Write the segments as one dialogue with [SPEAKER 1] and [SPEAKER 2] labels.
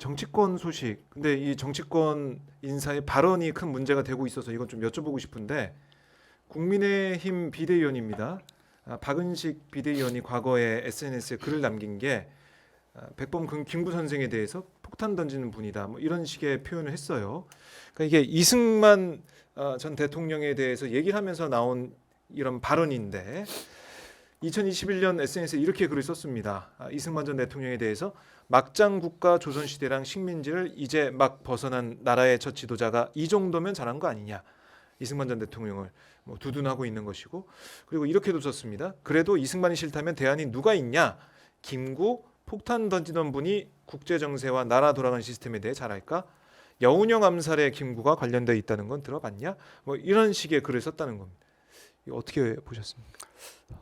[SPEAKER 1] 정치권 소식. 근데 이 정치권 인사의 발언이 큰 문제가 되고 있어서 이건 좀 여쭤보고 싶은데 국민의힘 비대위원입니다. 박은식 비대위원이 과거에 SNS에 글을 남긴 게 백범 김구 선생에 대해서 폭탄 던지는 분이다. 뭐 이런 식의 표현을 했어요. 그러니까 이게 이승만 전 대통령에 대해서 얘기를 하면서 나온 이런 발언인데 2021년 SNS에 이렇게 글을 썼습니다. 이승만 전 대통령에 대해서 막장 국가 조선시대랑 식민지를 이제 막 벗어난 나라의 첫 지도자가 이 정도면 잘한 거 아니냐. 이승만 전 대통령을 뭐 두둔하고 있는 것이고, 그리고 이렇게도 썼습니다. 그래도 이승만이 싫다면 대안이 누가 있냐. 김구 폭탄 던지던 분이 국제 정세와 나라 돌아가는 시스템에 대해 잘 알까? 여운형 암살에 김구가 관련되어 있다는 건 들어봤냐? 뭐 이런 식의 글을 썼다는 겁니다. 이거 어떻게 보셨습니까?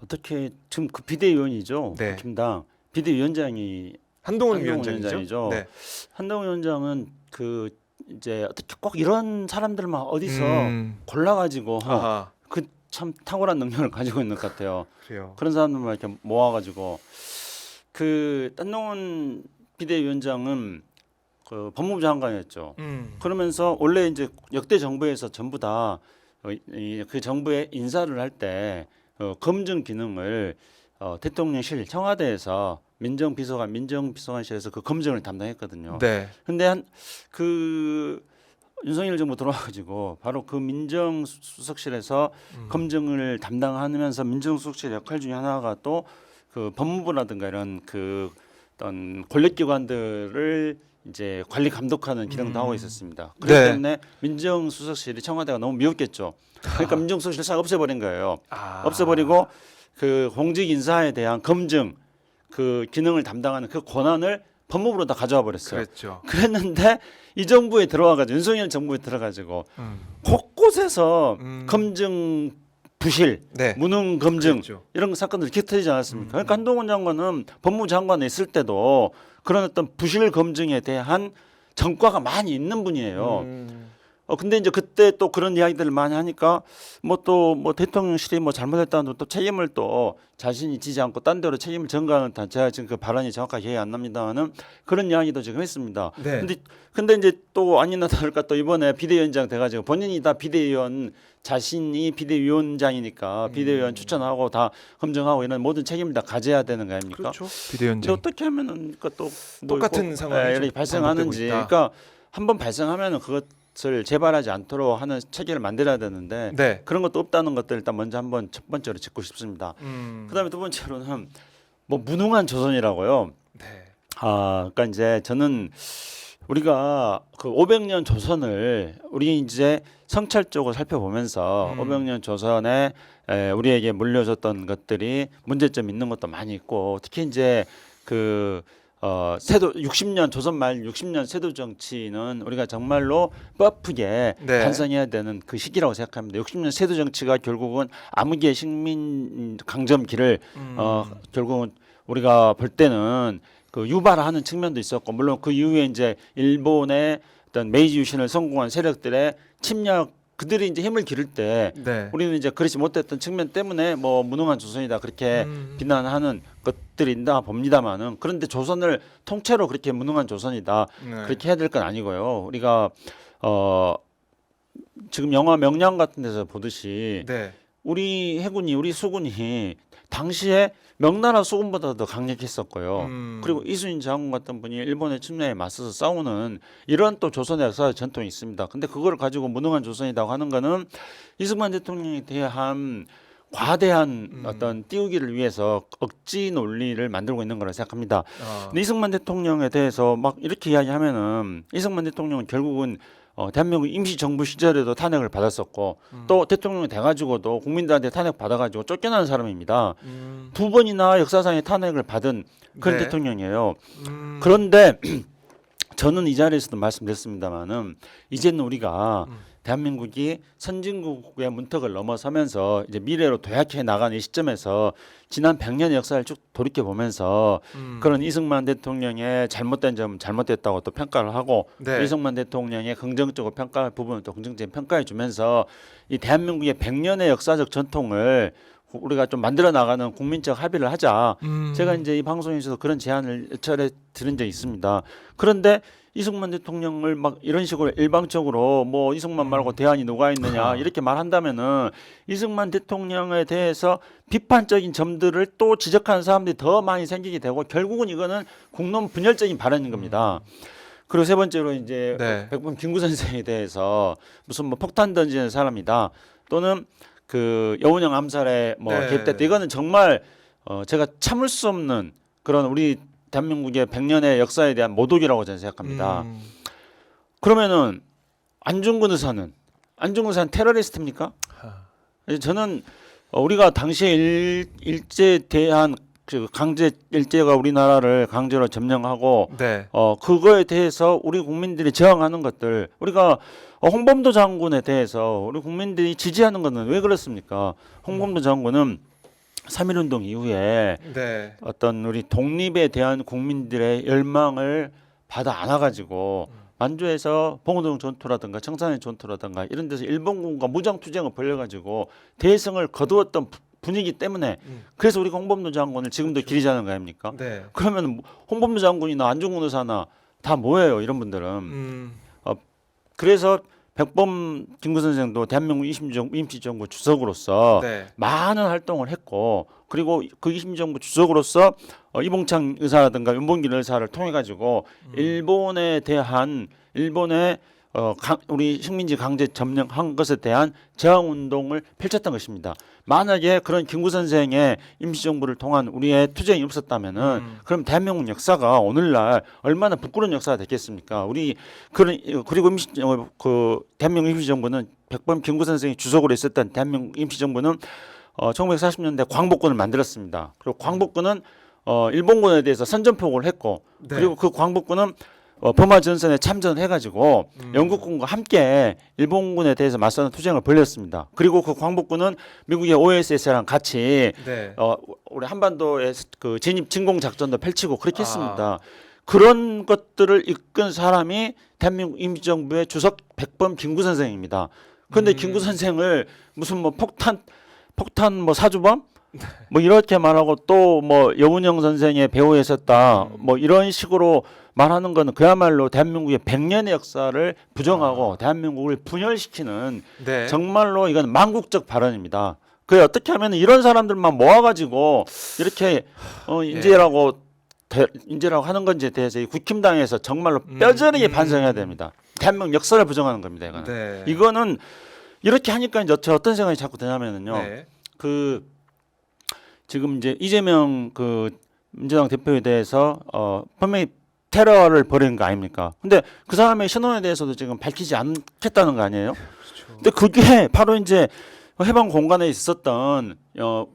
[SPEAKER 2] 어떻게 지금 그 비대위원이죠.
[SPEAKER 1] 네.
[SPEAKER 2] 국힘당 비대위원장이
[SPEAKER 1] 한동훈
[SPEAKER 2] 위원장이죠.
[SPEAKER 1] 위원장이죠. 네.
[SPEAKER 2] 한동훈 위원장은 그 이제 어떻게 꼭 이런 사람들만 어디서 골라가지고
[SPEAKER 1] 아하,
[SPEAKER 2] 그 참 탁월한 능력을 가지고 있는 것 같아요.
[SPEAKER 1] 그래요.
[SPEAKER 2] 그런 사람들만 이렇게 모아가지고 그 한동훈 비대위원장은 그 법무부 장관이었죠. 그러면서 원래 이제 역대 정부에서 전부 다 그 정부의 인사를 할 때 검증 기능을 대통령실 청와대에서 민정비서관실에서 그 검증을 담당했거든요.
[SPEAKER 1] 네.
[SPEAKER 2] 근데 그 윤석열 정부 들어와가지고 바로 그 민정수석실에서 검증을 담당하면서 민정수석실 역할 중에 하나가 또 그 법무부라든가 이런 그 어떤 권력기관들을 이제 관리 감독하는 기능도 하고 있었습니다. 그렇기
[SPEAKER 1] 네.
[SPEAKER 2] 때문에 민정수석실이 청와대가 너무 미웠겠죠. 그러니까 민정수석실 싹 없애버린 거예요. 없애버리고 그 공직 인사에 대한 검증 그 기능을 담당하는 그 권한을 법무부로 다 가져와 버렸어요.
[SPEAKER 1] 그랬죠.
[SPEAKER 2] 그랬는데 이 정부에 들어와가지고 윤석열 정부에 들어가지고 곳곳에서 검증 부실,
[SPEAKER 1] 네.
[SPEAKER 2] 무능 검증
[SPEAKER 1] 그랬죠.
[SPEAKER 2] 이런 사건들이 깃터지지 않았습니까? 그러니까 한동훈 장관은 법무부 장관에 있을 때도 그런 어떤 부실 검증에 대한 전과가 많이 있는 분이에요. 근데 이제 그때 또 그런 이야기들을 많이 하니까 뭐 또 뭐 대통령실이 뭐 잘못했다는 또 책임을 또 자신이 지지 않고 딴 데로 책임을 전가하는 단 제가 지금 그 발언이 정확하게 기억이 안 납니다만은 그런 이야기도 지금 했습니다.
[SPEAKER 1] 네.
[SPEAKER 2] 근데 이제 또 아니나 다를까 또 이번에 비대위원장 돼가지고 본인이 다 비대위원 자신이 비대위원장이니까 비대위원 추천하고 다 검증하고 이런 모든 책임을 다 가져야 되는 거 아닙니까?
[SPEAKER 1] 그렇죠.
[SPEAKER 2] 근데
[SPEAKER 1] 비대위원장.
[SPEAKER 2] 어떻게 하면은 그또
[SPEAKER 1] 똑같은 상황이
[SPEAKER 2] 이렇게
[SPEAKER 1] 좀
[SPEAKER 2] 발생하는지,
[SPEAKER 1] 반복되고 있다.
[SPEAKER 2] 그러니까 한번 발생하면은 그것을 재발하지 않도록 하는 체계를 만들어야 되는데
[SPEAKER 1] 네.
[SPEAKER 2] 그런 것도 없다는 것들 일단 먼저 한번 첫 번째로 짚고 싶습니다. 그다음에 두 번째로는 뭐 무능한 조선이라고요.
[SPEAKER 1] 네.
[SPEAKER 2] 그러니까 이제 저는 우리가 그 500년 조선을 우리 이제 성찰적으로 살펴보면서 500년 조선에 우리에게 물려줬던 것들이 문제점 있는 것도 많이 있고 특히 이제 그 세도 60년 조선 말 60년 세도 정치는 우리가 정말로 뼈아프게
[SPEAKER 1] 네.
[SPEAKER 2] 반성해야 되는 그 시기라고 생각합니다. 60년 세도 정치가 결국은 암흑의 식민 강점기를 결국은 우리가 볼 때는 그 유발하는 측면도 있었고 물론 그 이후에 이제 일본의 어떤 메이지 유신을 성공한 세력들의 침략 그들이 이제 힘을 기를 때
[SPEAKER 1] 네.
[SPEAKER 2] 우리는 이제 그렇지 못했던 측면 때문에 뭐 무능한 조선이다 그렇게 비난하는 것들이 있다 봅니다만은 그런데 조선을 통째로 그렇게 무능한 조선이다
[SPEAKER 1] 네.
[SPEAKER 2] 그렇게 해야 될 건 아니고요. 우리가 지금 영화 명량 같은 데서 보듯이
[SPEAKER 1] 네.
[SPEAKER 2] 우리 해군이 우리 수군이 당시에 명나라 수군보다 더 강력했었고요. 그리고 이순신 장군 같은 분이 일본의 침략에 맞서서 싸우는 이런 또 조선의 역사의 전통이 있습니다. 근데 그걸 가지고 무능한 조선이라고 하는 거는 이승만 대통령에 대한 과대한 어떤 띄우기를 위해서 억지 논리를 만들고 있는 거라고 생각합니다. 근데 이승만 대통령에 대해서 막 이렇게 이야기하면은 이승만 대통령은 결국은 대한민국 임시정부 시절에도 탄핵을 받았었고 또 대통령이 돼가지고도 국민들한테 탄핵 받아가지고 쫓겨나는 사람입니다. 두 번이나 역사상의 탄핵을 받은 그런
[SPEAKER 1] 네.
[SPEAKER 2] 대통령이에요. 그런데 저는 이 자리에서도 말씀드렸습니다마는 이제는 우리가 대한민국이 선진국의 문턱을 넘어서면서 이제 미래로 도약해 나가는 이 시점에서 지난 100년의 역사를 쭉 돌이켜 보면서 그런 이승만 대통령의 잘못된 점은 잘못됐다고 또 평가를 하고
[SPEAKER 1] 네.
[SPEAKER 2] 이승만 대통령의 긍정적으로 평가할 부분은 또 긍정적인 평가해 주면서 이 대한민국의 100년의 역사적 전통을 우리가 좀 만들어 나가는 국민적 합의를 하자.
[SPEAKER 1] 음.
[SPEAKER 2] 제가 이제 이 방송에서도 그런 제안을 처에 드린 적이 있습니다. 그런데 이승만 대통령을 막 이런 식으로 일방적으로 뭐 이승만 말고 대안이 누가 있느냐 이렇게 말한다면은 이승만 대통령에 대해서 비판적인 점들을 또 지적하는 사람들이 더 많이 생기게 되고 결국은 이거는 국론 분열적인 발언인 겁니다. 그리고 세 번째로 이제
[SPEAKER 1] 네.
[SPEAKER 2] 백범 김구 선생에 대해서 무슨 뭐 폭탄 던지는 사람이다 또는 그 여운형 암살에 뭐
[SPEAKER 1] 네.
[SPEAKER 2] 개입됐다. 이거는 정말 제가 참을 수 없는 그런 우리 대한민국의 100년의 역사에 대한 모독이라고 저는 생각합니다. 그러면은 안중근 의사는 테러리스트입니까? 저는 우리가 당시에 일제에 대한 그 강제 일제가 우리나라를 강제로 점령하고
[SPEAKER 1] 네.
[SPEAKER 2] 그거에 대해서 우리 국민들이 저항하는 것들 우리가 홍범도 장군에 대해서 우리 국민들이 지지하는 것은 왜 그렇습니까? 홍범도 장군은 3.1운동 이후에
[SPEAKER 1] 네.
[SPEAKER 2] 어떤 우리 독립에 대한 국민들의 열망을 받아 안아가지고 만주에서 봉오동 전투라든가 청산리 전투라든가 이런 데서 일본군과 무장투쟁을 벌여가지고 대승을 거두었던 분위기 때문에 그래서 우리가 홍범도 장군을 지금도 기리자는 거 아닙니까?
[SPEAKER 1] 네.
[SPEAKER 2] 그러면 홍범도 장군이나 안중근 의사나 다 뭐예요 이런 분들은. 그래서 백범 김구 선생도 대한민국 임시정부 주석으로서
[SPEAKER 1] 네.
[SPEAKER 2] 많은 활동을 했고 그리고 그 임시정부 주석으로서 이봉창 의사라든가 윤봉길 의사를 통해 가지고 일본에 대한 일본의 우리 식민지 강제 점령한 것에 대한 저항 운동을 펼쳤던 것입니다. 만약에 그런 김구 선생의 임시정부를 통한 우리의 투쟁이 없었다면은 그럼 대한민국 역사가 오늘날 얼마나 부끄러운 역사가 됐겠습니까? 우리 그리고 대한민국 임시정부는 백범 김구 선생이 주석으로 있었던 대한민국 임시정부는 1940년대 광복군을 만들었습니다. 그리고 광복군은 일본군에 대해서 선전포고를 했고
[SPEAKER 1] 네.
[SPEAKER 2] 그리고 그 광복군은 버마 전선에 참전해가지고 영국군과 함께 일본군에 대해서 맞서는 투쟁을 벌였습니다. 그리고 그 광복군은 미국의 OSS랑 같이
[SPEAKER 1] 네.
[SPEAKER 2] 우리 한반도의 그 진입 진공 작전도 펼치고 그렇게 했습니다. 그런 것들을 이끈 사람이 대한민국 임시정부의 주석 백범 김구 선생입니다. 그런데 김구 선생을 무슨 뭐 폭탄 뭐 사주범 뭐 이렇게 말하고 또 뭐 여운형 선생의 배우에 섰다 뭐 이런 식으로 말하는 거는 그야말로 대한민국의 100년의 역사를 부정하고 대한민국을 분열시키는
[SPEAKER 1] 네.
[SPEAKER 2] 정말로 이건 망국적 발언입니다. 그 어떻게 하면 이런 사람들만 모아가지고 이렇게 인재라고 하는 건지에 대해서 이 국힘당에서 정말로 뼈저리게 반성해야 됩니다. 대한민국 역사를 부정하는 겁니다. 이거는.
[SPEAKER 1] 네.
[SPEAKER 2] 이거는 이렇게 하니까 이제 저 어떤 생각이 자꾸 드냐면은요.
[SPEAKER 1] 네.
[SPEAKER 2] 그 지금 이제 이재명 그 민주당 대표에 대해서 분명히 테러를 벌인 거 아닙니까? 근데 그 사람의 신원에 대해서도 지금 밝히지 않겠다는 거 아니에요?
[SPEAKER 1] 그렇죠.
[SPEAKER 2] 근데 그게 바로 이제 해방 공간에 있었던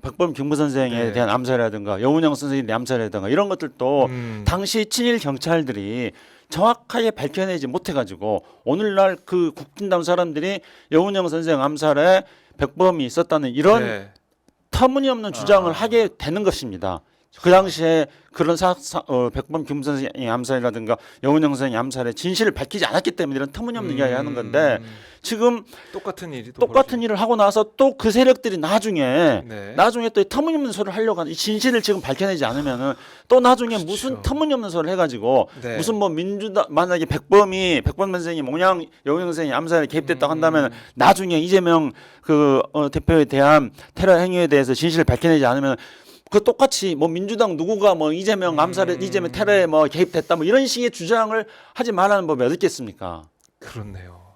[SPEAKER 2] 백범 김구 선생에
[SPEAKER 1] 네.
[SPEAKER 2] 대한 암살이라든가 여운형 선생에 대한 암살이라든가 이런 것들도 당시 친일 경찰들이 정확하게 밝혀내지 못해가지고 오늘날 그 국진당 사람들이 여운형 선생 암살에 백범이 있었다는 이런
[SPEAKER 1] 네.
[SPEAKER 2] 터무니없는 주장을 하게 되는 것입니다. 그 당시에 그런 백범 김구 선생의 암살이라든가 여운형 선생의 암살의 진실을 밝히지 않았기 때문에 이런 터무니없는 이야기하는 건데 지금
[SPEAKER 1] 똑같은 일이
[SPEAKER 2] 똑같은 일을 하고 나서 또 그 세력들이 나중에
[SPEAKER 1] 네.
[SPEAKER 2] 또 터무니없는 소리를 하려고 하는 이 진실을 지금 밝혀내지 않으면은 또 나중에 무슨 터무니없는 소리를 해가지고
[SPEAKER 1] 네.
[SPEAKER 2] 무슨 뭐 민주당 만약에 백범 선생이 몽양 여운형 선생이 암살에 개입됐다고 한다면 나중에 이재명 그 대표에 대한 테러 행위에 대해서 진실을 밝혀내지 않으면 그 똑같이 뭐 민주당 누구가 뭐 이재명 암살에 이재명 테러에 뭐 개입됐다 뭐 이런 식의 주장을 하지 말라는 법이 어디 있겠습니까?
[SPEAKER 1] 그렇네요.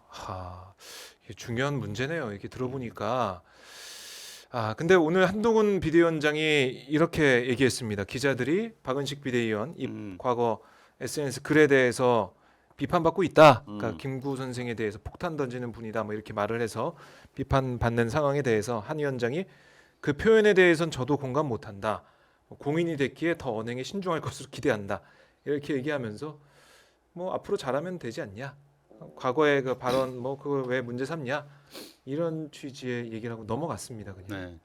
[SPEAKER 1] 이게 중요한 문제네요. 이렇게 들어보니까. 근데 오늘 한동훈 비대위원장이 이렇게 얘기했습니다. 기자들이 박은식 비대위원 이 과거 SNS 글에 대해서 비판받고 있다. 그러니까 김구 선생에 대해서 폭탄 던지는 분이다. 뭐 이렇게 말을 해서 비판받는 상황에 대해서 한 위원장이 그 표현에 대해선 저도 공감 못한다. 공인이 됐기에 더 언행에 신중할 것으로 기대한다. 이렇게 얘기하면서 뭐 앞으로 잘하면 되지 않냐. 과거의 그 발언 뭐 그걸 왜 문제 삼냐. 이런 취지의 얘기를 하고 넘어갔습니다. 그냥.
[SPEAKER 2] 네.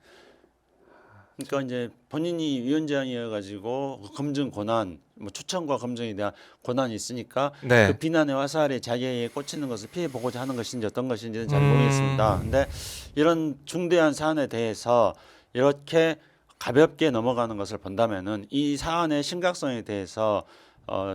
[SPEAKER 2] 그러니까 이제 본인이 위원장이어가지고 그 검증 권한, 뭐 추천과 검증에 대한 권한이 있으니까
[SPEAKER 1] 네.
[SPEAKER 2] 그 비난의 화살이 자기에게 꽂히는 것을 피해 보고자 하는 것인지 어떤 것인지는 잘 모르겠습니다. 근데 이런 중대한 사안에 대해서 이렇게 가볍게 넘어가는 것을 본다면은 이 사안의 심각성에 대해서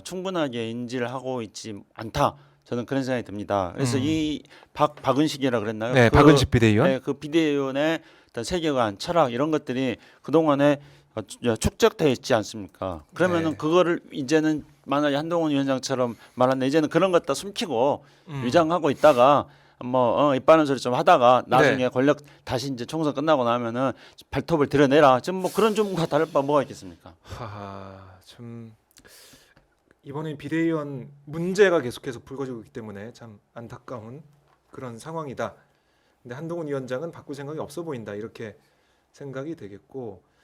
[SPEAKER 2] 충분하게 인지를 하고 있지 않다. 저는 그런 생각이 듭니다. 그래서 이 박은식이라 그랬나요?
[SPEAKER 1] 네, 박은식 비대위원.
[SPEAKER 2] 네, 그 비대위원의 어떤 세계관, 철학 이런 것들이 그 동안에 축적돼 있지 않습니까? 그러면은
[SPEAKER 1] 네.
[SPEAKER 2] 그거를 이제는 만약에 한동훈 위원장처럼 말한다 이제는 그런 것 다 숨기고 위장하고 있다가 뭐 이빠른 소리 좀 하다가 나중에
[SPEAKER 1] 네.
[SPEAKER 2] 권력 다시 이제 총선 끝나고 나면은 발톱을 드러내라. 지금 뭐 그런 좀과 다를 바 뭐가 있겠습니까?
[SPEAKER 1] 하하, 참 이번에 비대위원 문제가 계속해서 불거지고 있기 때문에 참 안타까운 그런 상황이다. 근데 한동훈 위원장은 바꿀 생각이 없어 보인다 이렇게 생각이 되겠고